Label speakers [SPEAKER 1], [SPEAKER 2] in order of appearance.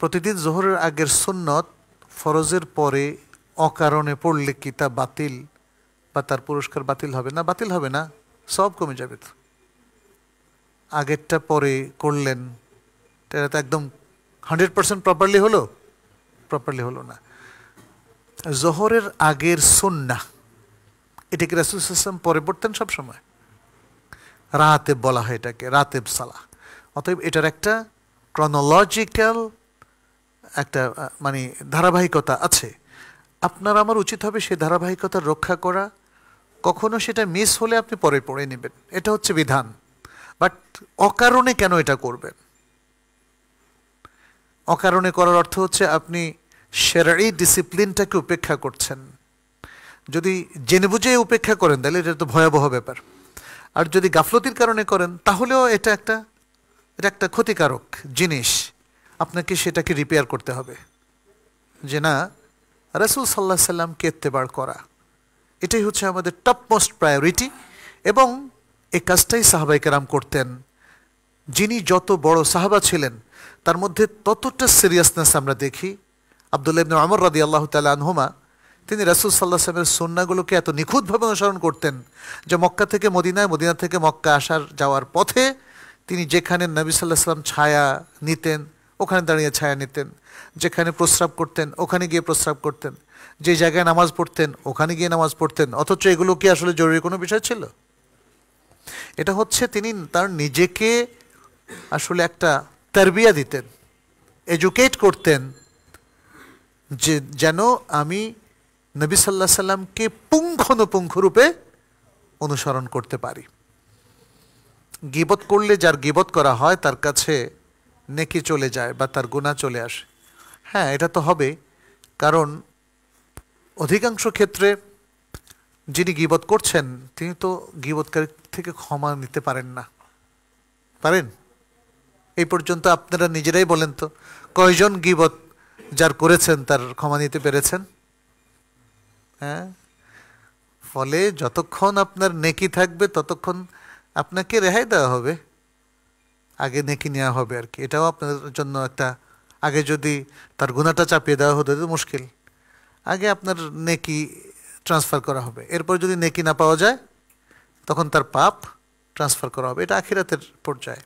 [SPEAKER 1] প্রতিদিন জোহরের আগের সুন্নত ফরজের পরে অকারণে পড়লে কি তা বাতিল বা তার পুরস্কার বাতিল হবে না? বাতিল হবে না, সব কমে যাবে। তো আগেরটা পরে করলেন, এটা তো একদম 100% প্রপারলি হলো? প্রপারলি হলো না। জোহরের আগের সুন্নাহ, এটা কি রাসূল সাল্লাল্লাহু আলাইহি ওয়াসাল্লাম পরে পড়তেন সবসময়? রাতেব বলা হয় এটাকে, রাতেব সালাহ। অতএব এটার একটা ক্রনোলজিক্যাল একটা মানে ধারাবাহিকতা আছে। আপনার আমার উচিত হবে সেই ধারাবাহিকতা রক্ষা করা। কখনো সেটা মিস হলে আপনি পরে পড়ে নেবেন, এটা হচ্ছে বিধান। বাট অকারণে কেন এটা করবেন? অকারণে করার অর্থ হচ্ছে আপনি শরঈ ডিসিপ্লিনটাকে উপেক্ষা করছেন। যদি জেনে বুঝে উপেক্ষা করেন তাহলে এটা তো ভয়াবহ ব্যাপার। আর যদি গাফলতির কারণে করেন তাহলেও এটা একটা ক্ষতিকারক জিনিস। আপনাকে সেটাকে রিপেয়ার করতে হবে, যে না, রাসূল সাল্লাল্লাহু আলাইহি সাল্লামকে ইত্তেবা করা এটাই হচ্ছে আমাদের টপ মোস্ট প্রায়োরিটি। এবং এই কাজটাই সাহাবায়ে কেরাম করতেন। যিনি যত বড় সাহাবা ছিলেন তার মধ্যে ততটা সিরিয়াসনেস আমরা দেখি। আব্দুল্লাহ ইবনে ওমর রাদিয়াল্লাহু তাআলা আনহুমা, তিনি রাসূল সাল্লাল্লাহু আলাইহি ওয়াসাল্লামের সুন্নাহগুলোকে এত নিখুঁতভাবে অনুসরণ করতেন যে মক্কা থেকে মদিনায়, মদিনা থেকে মক্কা আসার যাওয়ার পথে তিনি যেখানে নবী সাল্লাল্লাহু আলাইহি ওয়াসাল্লাম ছায়া নিতেন ওখানে দাঁড়িয়ে ছায়া নিতেন, যেখানে প্রস্রাব করতেন ওখানে গিয়ে প্রস্রাব করতেন, যে জায়গায় নামাজ পড়তেন ওখানে গিয়ে নামাজ পড়তেন। অথচ এগুলো কি আসলে জরুরি কোনো বিষয় ছিল? এটা হচ্ছে তিনি তার নিজেকে আসলে একটা তারবিয়া দিতেন, এডুকেট করতেন, যে যেন আমি নবী সাল্লাল্লাহু আলাইহি সাল্লামকে পুঙ্খানুপুঙ্খ রূপে অনুসরণ করতে পারি। গীবত করলে যার গীবত করা হয় তার কাছে নেকি চলে যায় বা তার গুনাহ চলে আসে। হ্যাঁ, এটা তো হবে, কারণ অধিকাংশ ক্ষেত্রে যিনি গীবত করছেন তিনি তো গীবতকারী থেকে ক্ষমা নিতে পারেন না। পারেন? এই পর্যন্ত আপনারা নিজেরাই বলেন তো, কয়জন গীবত যার করেছেন তার ক্ষমা নিতে পেরেছেন? হ্যাঁ, ফলে যতক্ষণ আপনার নেকি থাকবে ততক্ষণ আপনাকে রেহাই দেওয়া হবে, আগে নেকি নেওয়া হবে আর কি। এটাও আপনার জন্য একটা, আগে যদি তার গুনাহটা চাপিয়ে দেওয়া হতো তো মুশকিল। আগে আপনার নেকি ট্রান্সফার করা হবে, এরপর যদি নেকি না পাওয়া যায় তখন তার পাপ ট্রান্সফার করা হবে। এটা আখিরাতের পর্যায়ে।